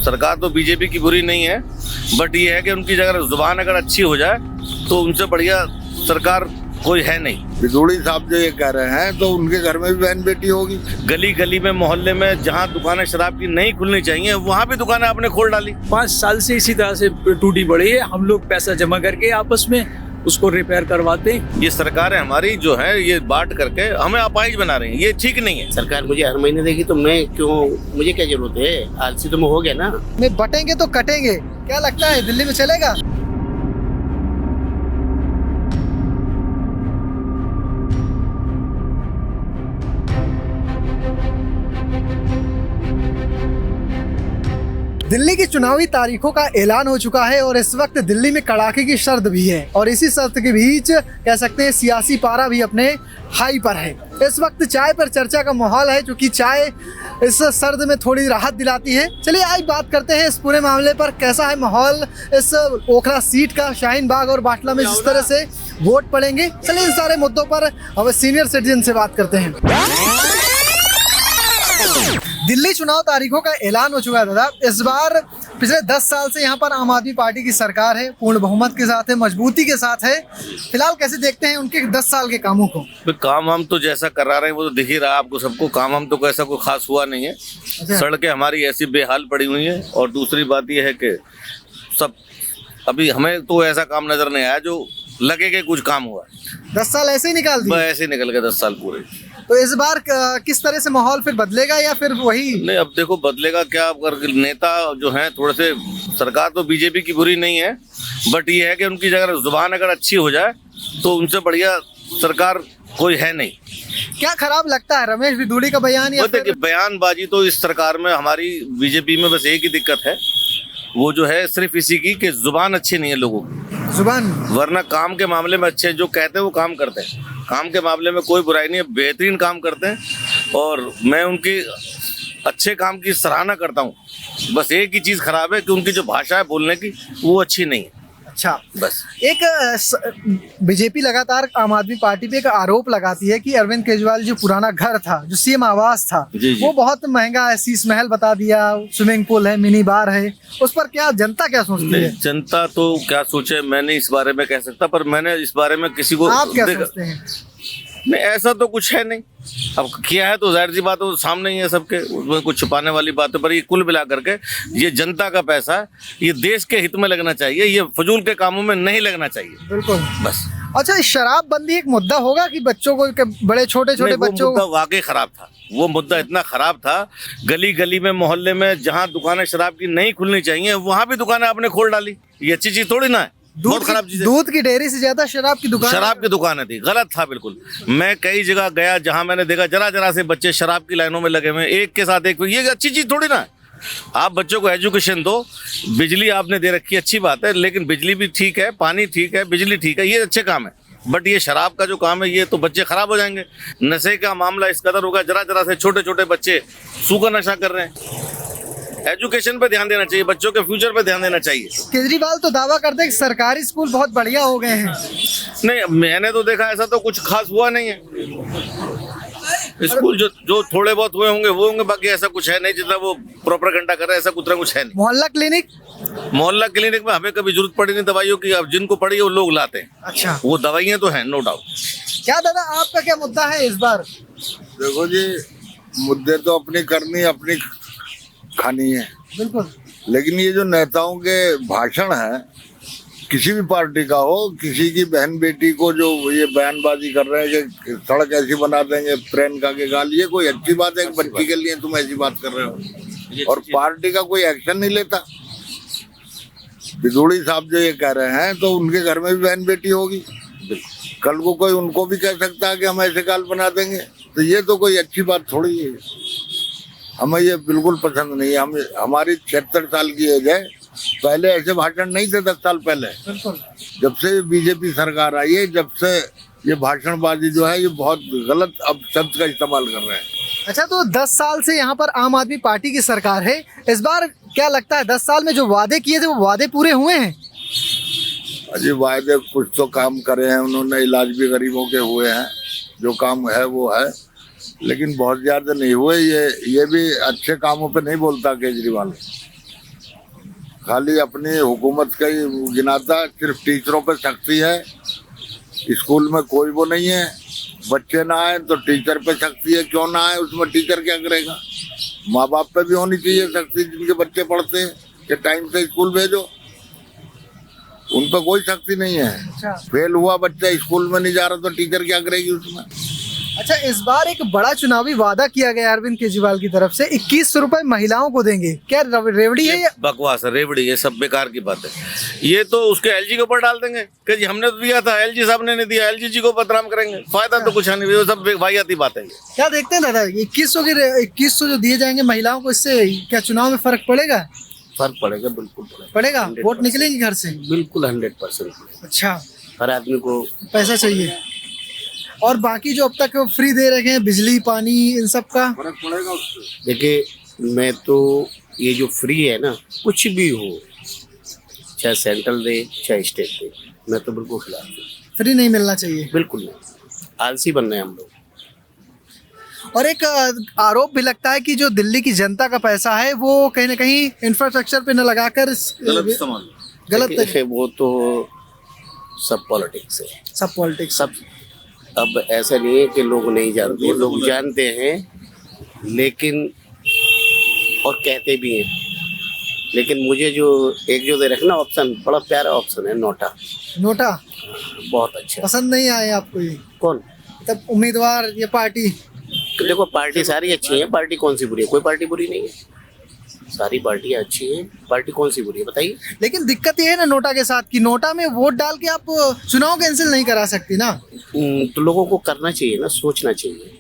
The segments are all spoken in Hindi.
सरकार तो बीजेपी की बुरी नहीं है, बट ये है कि उनकी अगर जुबान अगर अच्छी हो जाए तो उनसे बढ़िया सरकार कोई है नहीं। बिजोड़ी साहब जो ये कह रहे हैं तो उनके घर में भी बहन बेटी होगी। गली गली में मोहल्ले में जहाँ दुकानें शराब की नहीं खुलनी चाहिए वहाँ भी दुकानें आपने खोल डाली। 5 साल से इसी तरह से टूटी पड़ी है। हम लोग पैसा जमा करके आपस में उसको रिपेयर करवाते हैं। ये सरकारें हमारी जो है ये बांट करके हमें अपाहिज बना रही हैं, ये ठीक नहीं है। सरकार मुझे हर महीने देगी तो मैं क्यों, मुझे क्या जरूरत है? आलसी तो मैं हो गया ना। में बटेंगे तो कटेंगे। क्या लगता है दिल्ली में चलेगा? दिल्ली की चुनावी तारीखों का ऐलान हो चुका है और इस वक्त दिल्ली में कड़ाके की सर्द भी है और इसी सर्द के बीच कह सकते हैं सियासी पारा भी अपने हाई पर है। इस वक्त चाय पर चर्चा का माहौल है, क्योंकि चाय इस सर्द में थोड़ी राहत दिलाती है। चलिए आज बात करते हैं इस पूरे मामले पर, कैसा है माहौल इस ओखला सीट का, शाहीन बाग और बाटला में जिस तरह से वोट पड़ेंगे। चलिए इन सारे मुद्दों पर अब सीनियर सिटीजन से बात करते हैं। दिल्ली चुनाव तारीखों का ऐलान हो चुका है दादा। इस बार पिछले 10 साल से यहाँ पर आम आदमी पार्टी की सरकार है, पूर्ण बहुमत के साथ है, मजबूती के साथ है। फिलहाल कैसे देखते हैं उनके 10 साल के कामों को? काम हम तो जैसा करा रहे हैं वो तो दिख ही रहा है आपको सबको। काम हम तो ऐसा कोई खास हुआ नहीं है। सड़कें हमारी ऐसी बेहाल पड़ी हुई हैं और दूसरी बात यह है कि सब अभी हमें तो ऐसा काम नजर नहीं आया जो लगे कि कुछ काम हुआ। 10 साल ऐसे ही निकाल दिए? ऐसे ही निकल गए 10 साल पूरे। तो इस बार किस तरह से माहौल फिर बदलेगा या फिर वही? नहीं, अब देखो बदलेगा क्या। अगर नेता जो हैं थोड़े से, सरकार तो बीजेपी की बुरी नहीं है, बट ये है कि उनकी अगर जुबान अगर अच्छी हो जाए तो उनसे बढ़िया सरकार कोई है नहीं। क्या खराब लगता है रमेश बिधूड़ी का बयान? या देखिए बयानबाजी तो इस सरकार में हमारी बीजेपी में बस एक ही दिक्कत है, वो जो है सिर्फ इसी की कि जुबान अच्छी नहीं है लोगों की। जुबान, वरना काम के मामले में अच्छे, जो कहते हैं वो काम करते हैं। काम के मामले में कोई बुराई नहीं है, बेहतरीन काम करते हैं और मैं उनकी अच्छे काम की सराहना करता हूँ। बस एक ही चीज़ खराब है कि उनकी जो भाषा है बोलने की वो अच्छी नहीं है। अच्छा, बस एक बीजेपी लगातार आम आदमी पार्टी पे एक आरोप लगाती है कि अरविंद केजरीवाल जो पुराना घर था, जो सीएम आवास था, वो बहुत महंगा है, शीश महल बता दिया, स्विमिंग पूल है, मिनी बार है। उस पर क्या जनता क्या सोचती है? जनता तो क्या सोचे मैं नहीं इस बारे में कह सकता, पर मैंने इस बारे में किसी को आप क्या सोचते हैं? नहीं, ऐसा तो कुछ है नहीं। अब किया है तो जाहिर सी बात है वो सामने ही है सबके, उसमें कुछ छुपाने वाली बात है। पर ये कुल मिला करके ये जनता का पैसा है, ये देश के हित में लगना चाहिए, ये फजूल के कामों में नहीं लगना चाहिए। बिल्कुल, बस। अच्छा, शराबबंदी एक मुद्दा होगा कि बच्चों को, बड़े छोटे छोटे बच्चों को? वाकई खराब था वो मुद्दा, इतना खराब था। गली गली में मोहल्ले में जहाँ दुकानें शराब की नहीं खुलनी चाहिए वहाँ भी दुकानें आपने खोल डाली। ये अच्छी चीज थोड़ी ना है, बहुत खराब चीज है। दूध की डेयरी से ज्यादा शराब की दुकानें थी। गलत था बिल्कुल। मैं कई जगह गया जहां मैंने देखा जरा से बच्चे शराब की लाइनों में लगे हुए, एक के साथ एक। ये अच्छी चीज थोड़ी ना है। आप बच्चों को एजुकेशन दो, बिजली आपने दे रखी है, अच्छी बात है, लेकिन बिजली भी ठीक है, पानी ठीक है, बिजली ठीक है, ये अच्छे काम है। बट ये शराब का जो काम है ये तो बच्चे खराब हो जाएंगे। नशे का मामला इस कदर होगा, जरा से छोटे छोटे बच्चे सूखा नशा कर रहे हैं। एजुकेशन पे ध्यान देना चाहिए, बच्चों के फ्यूचर पे ध्यान देना चाहिए। केजरीवाल तो दावा करते हैं कि सरकारी स्कूल बहुत बढ़िया हो गए हैं। नहीं, मैंने तो देखा ऐसा तो कुछ खास हुआ नहीं है। स्कूल जो थोड़े बहुत हुए होंगे वो होंगे, बाकी ऐसा कुछ है नहीं जितना वो प्रोपेगेंडा कर रहे हैं, ऐसा कुछ है नहीं। मोहल्ला क्लिनिक में हमें कभी जरूरत पड़ी नहीं दवाइयों की। अब जिनको पड़ी है वो लोग लाते हैं। अच्छा, वो दवाइयाँ तो हैं, नो डाउट। क्या दादा आपका क्या मुद्दा है इस बार? देखो जी, मुद्दे तो अपनी करनी, अपनी खानी है। बिल्कुल, लेकिन ये जो नेताओं के भाषण है, किसी भी पार्टी का हो, किसी की बहन बेटी को जो ये बयानबाजी कर रहे हैं कि सड़क ऐसी बना देंगे, ट्रेन का के गाल, ये कोई अच्छी बात है? बच्ची के लिए तुम ऐसी बात कर रहे हो और पार्टी का कोई एक्शन नहीं लेता। बिधूड़ी साहब जो ये कह रहे हैं तो उनके घर में भी बहन बेटी होगी। कल को कोई उनको भी कह सकता है कि हम ऐसे गाल बना देंगे, तो ये तो कोई अच्छी बात थोड़ी है। हमें ये बिल्कुल पसंद नहीं है। हम, हमारी 76 साल की एज है, पहले ऐसे भाषण नहीं थे 10 साल पहले। जब से बीजेपी सरकार आई है, जब से ये भाषणबाजी जो है ये बहुत गलत अब शब्द का इस्तेमाल कर रहे हैं। अच्छा, तो 10 साल से यहाँ पर आम आदमी पार्टी की सरकार है। इस बार क्या लगता है 10 साल में जो वादे किए थे वो वादे पूरे हुए हैं? अजी वायदे कुछ तो काम करे हैं उन्होंने, इलाज भी गरीबों के हुए हैं, जो काम है वो है, लेकिन बहुत ज्यादा नहीं हुए। ये भी अच्छे कामों पे नहीं बोलता केजरीवाल। खाली अपनी हुकूमत का ही गिनाता, सिर्फ टीचरों पे सख्ती है। स्कूल में कोई वो नहीं है, बच्चे ना आए तो टीचर पे सख्ती है, क्यों ना आए उसमें टीचर क्या करेगा। माँ बाप पे भी होनी चाहिए सख्ती, जिनके बच्चे पढ़ते हैं कि टाइम से स्कूल भेजो, उन पर कोई सख्ती नहीं है। अच्छा फेल हुआ बच्चा स्कूल में नहीं जा रहा तो टीचर क्या करेगी उसमें। अच्छा, इस बार एक बड़ा चुनावी वादा किया गया अरविंद केजरीवाल की तरफ से, 2100 रुपए महिलाओं को देंगे, क्या रेवड़ी है ये या? बकवास है, रेवड़ी, ये सब बेकार की बात है। ये तो उसके एलजी के ऊपर डाल देंगे कि जी हमने तो दिया था, एलजी साहब ने नहीं दिया, एलजी जी को बदनाम करेंगे, फायदा तो कुछ है नहीं, वो सब वाहियाती बात है। क्या देखते हैं दादा, 2100 जो दिए जाएंगे महिलाओं को, इससे क्या चुनाव में फर्क पड़ेगा? फर्क पड़ेगा, बिल्कुल पड़ेगा, वोट निकलेंगे घर से? बिल्कुल 100%। अच्छा, हर आदमी को पैसा चाहिए। और बाकी जो अब तक फ्री दे रखे हैं, बिजली पानी, इन सब का फर्क पड़ेगा उससे। देखिए, मैं तो ये जो फ्री है ना, कुछ भी हो, चाहे सेंट्रल दे चाहे स्टेट दे, मैं तो बिल्कुल खिलाफ हूँ। फ्री नहीं मिलना चाहिए, बिल्कुल नहीं, आलसी बन रहे हैं हम लोग। और एक आरोप भी लगता है कि जो दिल्ली की जनता का पैसा है वो कहीं ना कहीं इंफ्रास्ट्रक्चर पे न लगाकर गलत देखिए, वो तो सब पॉलिटिक्स है, सब पॉलिटिक्स। सब। अब ऐसा नहीं है कि लोग नहीं जानते, लोग जानते हैं, लेकिन और कहते भी हैं। लेकिन मुझे जो एक जो दे रखे ना ऑप्शन, बड़ा प्यारा ऑप्शन है, नोटा। नोटा बहुत अच्छा। पसंद नहीं आए आपको ये? कौन? तब उम्मीदवार या पार्टी? तो देखो, पार्टी सारी अच्छी है, पार्टी कौन सी बुरी है? कोई पार्टी बुरी नहीं है, सारी पार्टियां अच्छी हैं, पार्टी कौन सी बुरी है बताइए। लेकिन दिक्कत ये है ना नोटा के साथ कि नोटा में वोट डाल के आप चुनाव कैंसिल नहीं करा सकती ना। तो लोगों को करना चाहिए ना, सोचना चाहिए।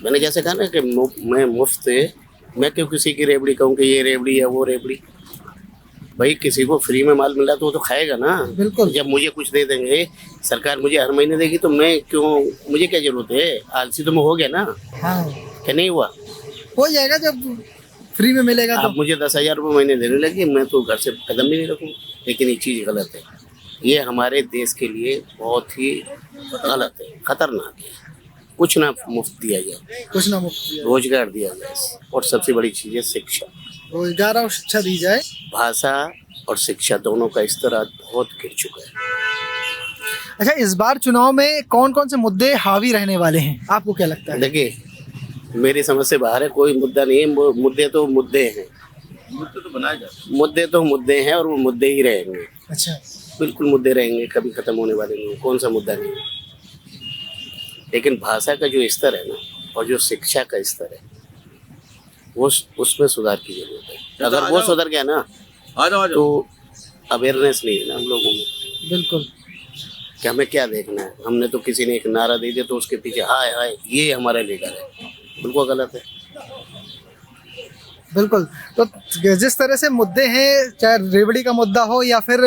मैंने जैसे कहा ना कि मैं मुफ्त, मैं क्यों किसी की रेवड़ी कहूँ कि ये रेवड़ी है वो रेवड़ी। भाई, किसी को फ्री में माल मिला तो वो तो खाएगा ना। बिल्कुल। जब मुझे कुछ दे देंगे, सरकार मुझे हर महीने देगी, तो मैं क्यों, मुझे क्या जरूरत है? आलसी तो मैं हो गया ना। हाँ, क्या नहीं हुआ? हो जाएगा जब फ्री में मिलेगा तो। आप मुझे 10,000 रुपये महीने देने लगे, मैं तो घर से कदम भी नहीं रखूँगा। लेकिन ये चीज़ गलत है, ये हमारे देश के लिए बहुत ही गलत है, खतरनाक है। कुछ ना मुफ्त दिया जाए, कुछ ना मुफ्त दिया, रोजगार दिया जाए, और सबसे बड़ी चीज़ है शिक्षा। रोजगार और शिक्षा दी जाए। भाषा और शिक्षा दोनों का स्तर आज बहुत गिर चुका है। अच्छा, इस बार चुनाव में कौन कौन से मुद्दे हावी रहने वाले हैं, आपको क्या लगता है? देखिए, मेरी समझ से बाहर है, कोई मुद्दा नहीं है। मुद्दे तो मुद्दे हैं, मुद्दे तो बनाए जाते, मुद्दे तो मुद्दे हैं, और वो मुद्दे ही रहेंगे। अच्छा, बिल्कुल मुद्दे रहेंगे, कभी खत्म होने वाले नहीं। कौन सा मुद्दा नहीं है? लेकिन भाषा का जो स्तर है ना, और जो शिक्षा का स्तर है, वो उसमें सुधार की जरूरत है। अगर वो सुधर गया ना, तो अवेयरनेस नहीं है ना हम लोगों में बिल्कुल। कि हमें क्या देखना है। हमने तो किसी ने एक नारा दे दिया तो उसके पीछे हाय हाय ये हमारा लीडर है, बिल्कुल गलत है। बिल्कुल, तो जिस तरह से मुद्दे हैं, चाहे रेवड़ी का मुद्दा हो या फिर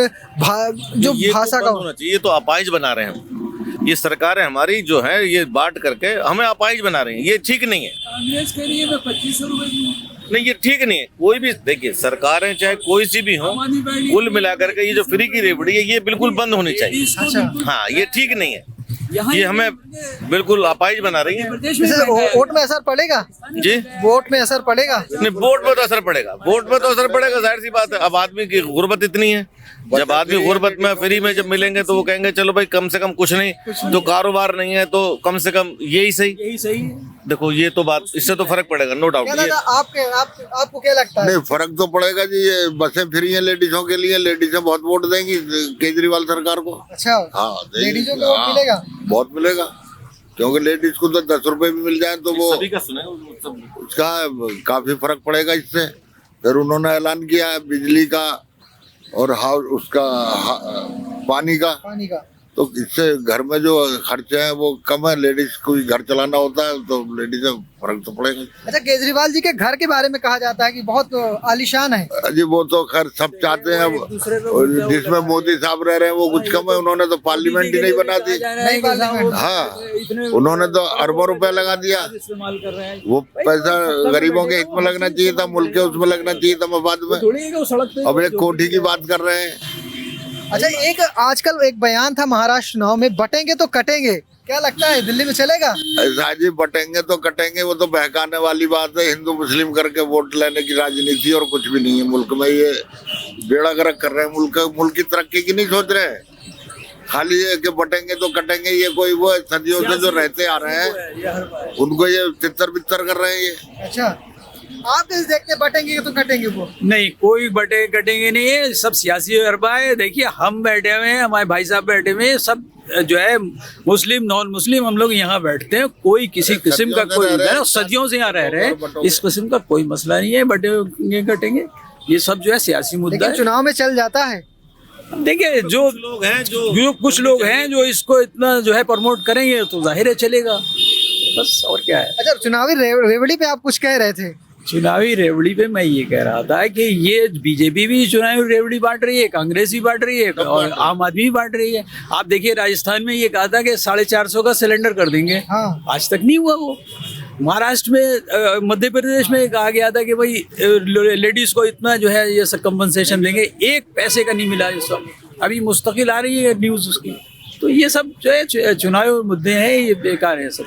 जो ये भाषा तो का बंद होना चाहिए। ये तो अपाहिज बना रहे हैं हम, ये सरकारें हमारी जो है ये बांट करके हमें अपाहिज बना रही हैं, ये ठीक नहीं है। कांग्रेस के लिए मैं 2500 रुपए नहीं, ये ठीक नहीं है। कोई भी देखिए, सरकारें चाहे कोई सी भी हो, कुल मिलाकर के ये जो फ्री की रेवड़ी है ये बिल्कुल बंद होनी चाहिए। अच्छा, हाँ, ये ठीक नहीं है, ये हमें बिल्कुल अपाहिज बना रही है। जैसे वोट में असर पड़ेगा? जी, वोट में असर पड़ेगा? नहीं, वोट में तो असर पड़ेगा, वोट में तो असर पड़ेगा, जाहिर सी बात है। अब आदमी की गुर्बत इतनी है, जब आदमी गुर्बत में फ्री में जब मिलेंगे तो वो कहेंगे चलो भाई कम से कम कुछ नहीं, तो कारोबार नहीं है तो कम से कम यही सही। यही सही है। देखो, ये तो बात, इससे तो फर्क पड़ेगा, नो डाउट। क्या दादा, आपको क्या लगता है? नहीं, फर्क तो पड़ेगा जी। ये बसें फ्री हैं लेडीजों के लिए, लेडीजें बहुत वोट देंगी केजरीवाल सरकार को। अच्छा, हाँ, देंगी। लेडीजों को वोट मिलेगा? बहुत मिलेगा, क्योंकि लेडीज को तो 10 रुपए भी मिल जाए तो वो सभी का सुनेगा, उसका काफी फर्क पड़ेगा इससे। फिर उन्होंने ऐलान किया है बिजली का और पानी का, तो इससे घर में जो खर्चे हैं वो कम है। लेडीज को घर चलाना होता है तो लेडीज फर्क तो पड़ेगा। अच्छा, केजरीवाल जी के घर के बारे में कहा जाता है कि बहुत आलीशान है। जी, वो तो खैर सब चाहते हैं, और जिसमें मोदी साहब रह रहे हैं वो कुछ कम है। उन्होंने तो पार्लियामेंट ही नहीं बना दी। नहीं पार्लियामेंट। हाँ, उन्होंने तो अरबों रुपए लगा दिया। इस्तेमाल कर रहे हैं। वो पैसा गरीबों के हित में लगना चाहिए था, मुल्क के उसमें लगना चाहिए था मफाद में। थोड़ी है कि वो सड़क पे अब एक कोठी की बात कर रहे हैं। अच्छा, एक आजकल एक बयान था महाराष्ट्र चुनाव में, बटेंगे तो कटेंगे, क्या लगता है दिल्ली में चलेगा? ऐसा जी बटेंगे तो कटेंगे, वो तो बहकाने वाली बात है। हिंदू मुस्लिम करके वोट लेने की राजनीति और कुछ भी नहीं है मुल्क में। ये बेड़ा गर्क कर रहे हैं मुल्क की तरक्की की नहीं सोच रहे हैं। खाली ये कि बटेंगे तो कटेंगे, ये कोई वो सदियों से जो रहते आ रहे हैं उनको ये तितर बितर कर रहे हैं ये। अच्छा, आप कैसे देखते हैं बटेंगे तो कटेंगे वो? नहीं, कोई बटे कटेंगे नहीं है, सब सियासी हरबा है। देखिए हम बैठे हुए हैं, हमारे भाई साहब बैठे हुए हैं, सब जो है मुस्लिम नॉन मुस्लिम हम लोग यहाँ बैठते हैं। कोई किसी किस्म का कोई सदियों से यहाँ रह रहे हैं, इस किस्म का कोई मसला नहीं है। बटेंगे कटेंगे ये सब जो है सियासी मुद्दा लेकिन है। चुनाव में चल जाता है। देखिए जो लोग हैं जो कुछ लोग हैं जो इसको इतना जो है प्रमोट करेंगे तो जाहिर है चलेगा, बस और क्या है। अच्छा, चुनावी रेवड़ी पे आप कुछ कह रहे थे? चुनावी रेवड़ी पे मैं ये कह रहा था कि ये बीजेपी भी चुनावी रेवड़ी बांट रही है, कांग्रेस भी बांट रही है और आम आदमी भी बांट रही है। आप देखिए राजस्थान में ये कहा था कि 450 का सिलेंडर कर देंगे, हाँ। आज तक नहीं हुआ वो। महाराष्ट्र में मध्य प्रदेश में कहा गया था कि भाई लेडीज को इतना जो है ये सब कंपनसेशन देंगे, 1 पैसे का नहीं मिला। इस वक्त अभी मुस्तकिल आ रही है न्यूज उसकी। तो ये सब जो है चुनावी मुद्दे हैं, ये बेकार है सब।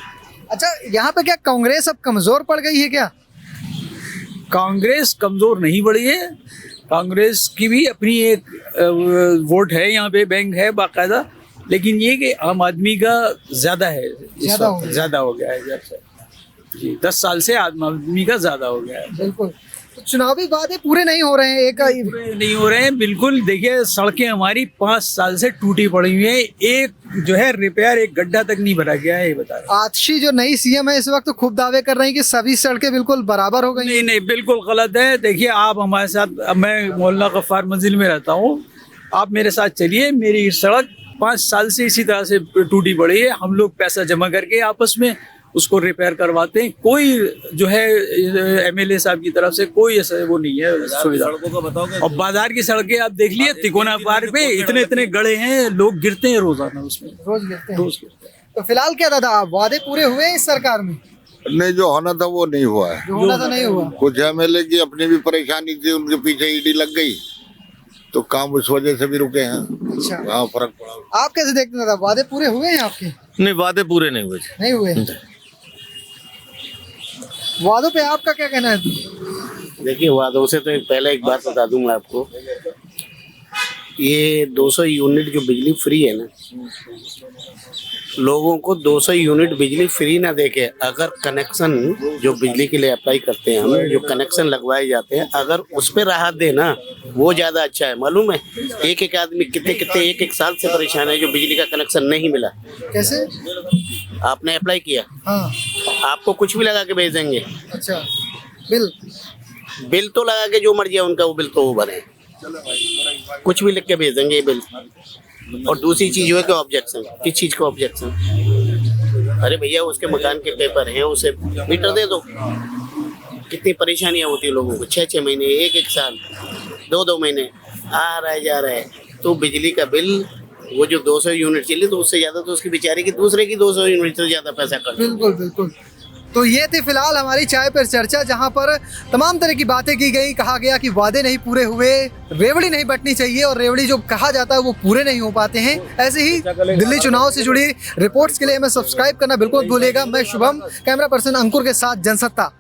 अच्छा, यहाँ पे क्या कांग्रेस अब कमजोर पड़ गई है क्या? कांग्रेस कमजोर नहीं बढ़ी है, कांग्रेस की भी अपनी एक वोट है, यहाँ पे बैंक है बाकायदा। लेकिन ये कि आम आदमी का ज्यादा है, ज्यादा हो गया है जब से जी 10 साल से आम आदमी का ज्यादा हो गया है। बिल्कुल। तो चुनावी वादे पूरे नहीं हो रहे हैं, पूरे नहीं हो रहे हैं बिल्कुल। देखिए सड़कें हमारी 5 साल से टूटी पड़ी हुई है, एक जो है रिपेयर, एक गड्ढा तक नहीं भरा गया है, ये बता रहे। आतिशी जो नई सीएम है इस वक्त खूब दावे कर रही हैं कि सभी सड़कें बिल्कुल बराबर हो गई। नहीं नहीं, बिल्कुल गलत है। देखिए आप हमारे साथ, मैं मोहल्ला गफ्फार मंजिल में रहता हूँ, आप मेरे साथ चलिए, मेरी सड़क 5 साल से इसी तरह से टूटी पड़ी है। हम लोग पैसा जमा करके आपस में उसको रिपेयर करवाते हैं। कोई जो है एमएलए साहब की तरफ से कोई ऐसा वो नहीं है सुविधा। सड़कों का बताओगे? और बाजार की सड़कें आप देख लिए, तिकोना पार्क पे इतने गड्ढे हैं, लोग गिरते हैं रोजाना उसमें, रोज गिरते हैं। रोज गिरते हैं। तो फिलहाल क्या दादा, वादे पूरे हुए हैं इस सरकार में? नहीं, जो होना था वो नहीं हुआ है। जो होना था नहीं हुआ। कुछ एमएलए की अपनी भी परेशानी थी, उनके पीछे ईडी लग गई तो काम उस वजह से भी रुके हैं। अच्छा, हाँ, फर्क पड़ा। आप कैसे देखते हैं दादा, वादे पूरे हुए हैं आपके? नहीं, वादे पूरे नहीं हुए। नहीं हुए। वादों पे आपका क्या कहना है? देखिए वादों से तो पहले एक बात बता दूं मैं आपको, ये 200 यूनिट जो बिजली फ्री है ना, लोगों को 200 यूनिट बिजली फ्री ना देके अगर कनेक्शन जो बिजली के लिए अप्लाई करते हैं हम, जो कनेक्शन लगवाए जाते हैं, अगर उस पर राहत दे ना, वो ज़्यादा अच्छा है। मालूम है एक आदमी कितने एक साल से परेशान है जो बिजली का कनेक्शन नहीं मिला। कैसे? आपने अप्लाई किया, हाँ। आपको कुछ भी लगा के भेज देंगे। अच्छा, बिल तो लगा के जो मर्जी है उनका, वो बिल तो वो भरे, कुछ भी लिख के भेज देंगे बिल। और दूसरी चीज है कि ऑब्जेक्शन, किस चीज का ऑब्जेक्शन? अरे भैया उसके मकान के पेपर हैं, उसे मीटर दे दो। कितनी परेशानियां होती है लोगों को, 6 महीने, 1 साल, 2 महीने आ रहा है जा रहा है। तो बिजली का बिल वो जो 200 यूनिट चली तो उससे ज्यादा तो उसकी बेचारे की दूसरे की 200 यूनिट से ज्यादा पैसा कर। बिल्कुल बिल्कुल। तो ये थी फिलहाल हमारी चाय पर चर्चा, जहां पर तमाम तरह की बातें की गई। कहा गया कि वादे नहीं पूरे हुए, रेवड़ी नहीं बटनी चाहिए, और रेवड़ी जो कहा जाता है वो पूरे नहीं हो पाते हैं। ऐसे ही दिल्ली चुनाव से जुड़ी रिपोर्ट्स के लिए हमें सब्सक्राइब करना बिल्कुल भूलिएगा। मैं शुभम, कैमरा पर्सन अंकुर के साथ जनसत्ता।